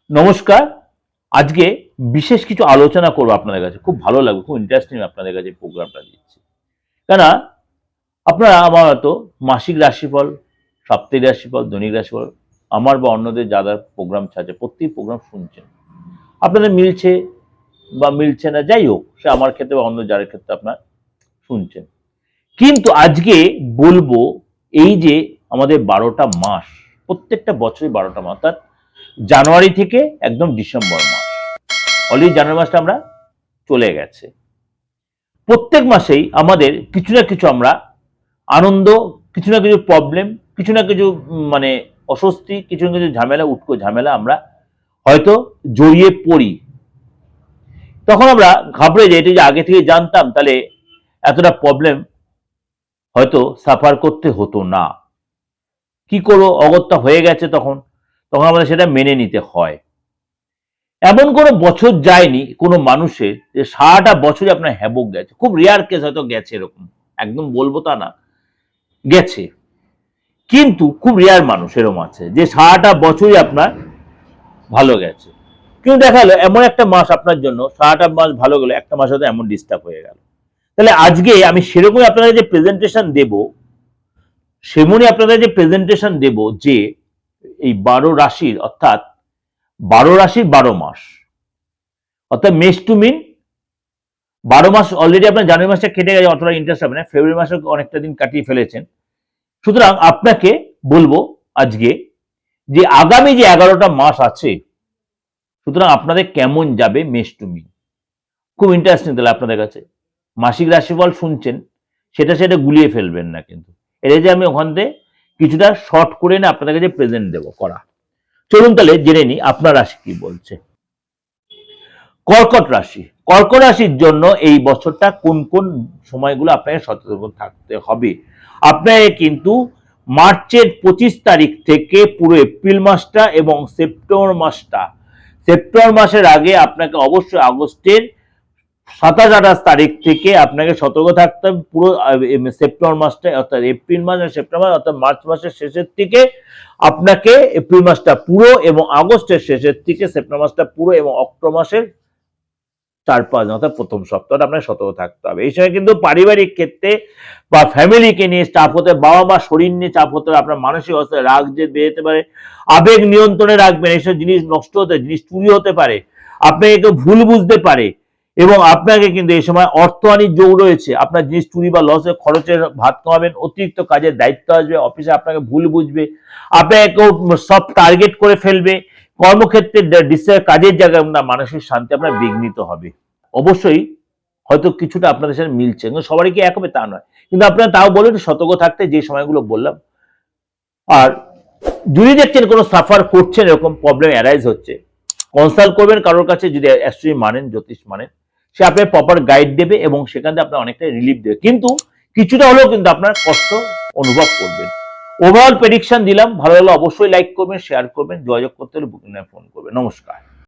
নমস্কার। আজকে বিশেষ কিছু আলোচনা করব আপনাদের কাছে। খুব ভালো লাগবে, খুব ইন্টারেস্টিং আপনাদের কাছে প্রোগ্রামটা দিচ্ছি। কেননা আপনারা আমার হয়তো মাসিক রাশিফল, সাপ্তাহিক রাশিফল, দৈনিক রাশিফল আমার বা অন্যদের যারা প্রোগ্রাম ছাড়ছে প্রত্যেক প্রোগ্রাম শুনছেন। আপনাদের মিলছে বা মিলছে না, যাই হোক, সে আমার ক্ষেত্রে বা অন্য যার ক্ষেত্রে আপনার শুনছেন। কিন্তু আজকে বলবো এই যে আমাদের 12টা মাস, প্রত্যেকটা বছরই 12টা মাস, অর্থাৎ জানুয়ারি থেকে একদম ডিসেম্বর মাস, অলরেডি জানুয়ারি মাসটা আমরা চলে গেছে। প্রত্যেক মাসেই আমাদের কিছু না কিছু আমরা আনন্দ, কিছু না কিছু প্রবলেম, কিছু না কিছু মানে অস্বস্তি, কিছু না কিছু ঝামেলা, উটকো ঝামেলা আমরা হয়তো জড়িয়ে পড়ি। তখন আমরা ঘাবড়ে যাই, এটা যে আগে থেকে জানতাম তাহলে এতটা প্রবলেম হয়তো সাফার করতে হতো না। কি করবো, অগত্যা হয়ে গেছে, তখন তখন আমাদের সেটা মেনে নিতে হয়। এমন কোনো বছর যায়নি কোনো মানুষের যে সারাটা বছরই আপনার হ্যাবক গেছে। খুব রেয়ার কেস হয়তো গেছে, এরকম একদম বলবো তা না, গেছে। কিন্তু খুব রেয়ার মানুষ এরকম আছে যে সারাটা বছরই আপনার ভালো গেছে। কিন্তু দেখা গেলো এমন একটা মাস আপনার জন্য সারাটা মাস ভালো গেল, একটা মাস হয়তো এমন ডিস্টার্ব হয়ে গেল। তাহলে আজকে আমি সেরকমই আপনাদের যে প্রেজেন্টেশন দেব, সেমনই আপনাদের যে প্রেজেন্টেশন দেব যে এই 12 রাশির, অর্থাৎ 12 রাশির 12 মাস, অর্থাৎ মেষ টু মিন 12 মাস। অলরেডি আপনার জানুয়ারি মাসটা কেটে গেছে, অতটা ইন্টারেস্ট হবে না। ফেব্রুয়ারি মাসে অনেকটা দিন কাটিয়ে ফেলেছেন। সুতরাং আপনাকে বলবো আজকে যে আগামী যে 11টা মাস আছে, সুতরাং আপনাদের কেমন যাবে মেষ টু মিন, খুব ইন্টারেস্টিং। তাহলে আপনাদের কাছে মাসিক রাশিফল শুনছেন, সেটা গুলিয়ে ফেলবেন না। কিন্তু এটা যে আমি ওখান থেকে কিছুটা শর্ট করে না আপনাদের কাছে প্রেজেন্ট দেবো করা। চলুন তাহলে জেনে নিই আপনার রাশি কি বলছে। কর্কট রাশি। কর্কট রাশির জন্য এই বছরটা কোন কোন সময়গুলো আপনাকে সতর্ক থাকতে হবে। আপনাকে কিন্তু মার্চের 25 তারিখ থেকে পুরো এপ্রিল মাসটা এবং সেপ্টেম্বর মাসের আগে আপনাকে অবশ্যই আগস্টের 27-28 তারিখ থেকে আপনাকে সতর্ক থাকতে হবে। পুরো সেপ্টেম্বর মাসটা, অর্থাৎ এপ্রিল মাস আর সেপ্টেম্বর, অর্থাৎ মার্চ মাসের শেষের থেকে আপনাকে এপ্রিল মাসটা পুরো এবং আগস্টের শেষের থেকে সেপ্টেম্বর মাসটা পুরো এবং অক্টোবর মাসের 4-5 দিন, অর্থাৎ প্রথম সপ্তাহটা আপনাকে সতর্ক থাকতে হবে। এই সময় কিন্তু পারিবারিক ক্ষেত্রে বা ফ্যামিলিকে নিয়ে চাপ হতে, বাবা মা শরীর নিয়ে চাপ হতে, আপনার মানসিক অবস্থায় রাগ যে বেড়েতে পারে, আবেগ নিয়ন্ত্রণে রাখবেন। এইসব জিনিস নষ্ট হতে, জিনিস চুরি হতে পারে, আপনাকে কেউ ভুল বুঝতে পারে, এবং আপনাকে কিন্তু এই সময় অর্থহানির যোগ রয়েছে। আপনার জিনিস চুরি বা লসের খরচের ভাত খাওয়াবেন, অতিরিক্ত কাজের দায়িত্ব আসবে, অফিসে আপনাকে ভুল বুঝবে, আপনাকে কেউ সব টার্গেট করে ফেলবে, কর্মক্ষেত্রে কাজের জায়গায় মানসিক শান্তি আপনার বিঘ্নিত হবে। অবশ্যই হয়তো কিছুটা আপনাদের সাথে মিলছে, কিন্তু সবারই কি এক হবে তা নয়। কিন্তু আপনারা তাও বলুন সতর্ক থাকতে, যে সময়গুলো বললাম। আর যদি দেখছেন কোনো সাফার করছেন, এরকম প্রবলেম অ্যারাইজ হচ্ছে, কনসাল্ট করবেন কারোর কাছে। যদি অ্যাস্ট্রোলজি মানেন, জ্যোতিষ মানেন, সে আপনার প্রপার গাইড দেবে এবং সেখান থেকে আপনার অনেকটা রিলিফ দেবে। কিন্তু কিছুটা হলেও কিন্তু আপনার কষ্ট অনুভব করবেন। ওভারঅল প্রেডিকশন দিলাম, ভালো লাগলে অবশ্যই লাইক করবেন, শেয়ার করবেন, যোগাযোগ করতে হলে বুকিং নাম্বারে ফোন করবেন। নমস্কার।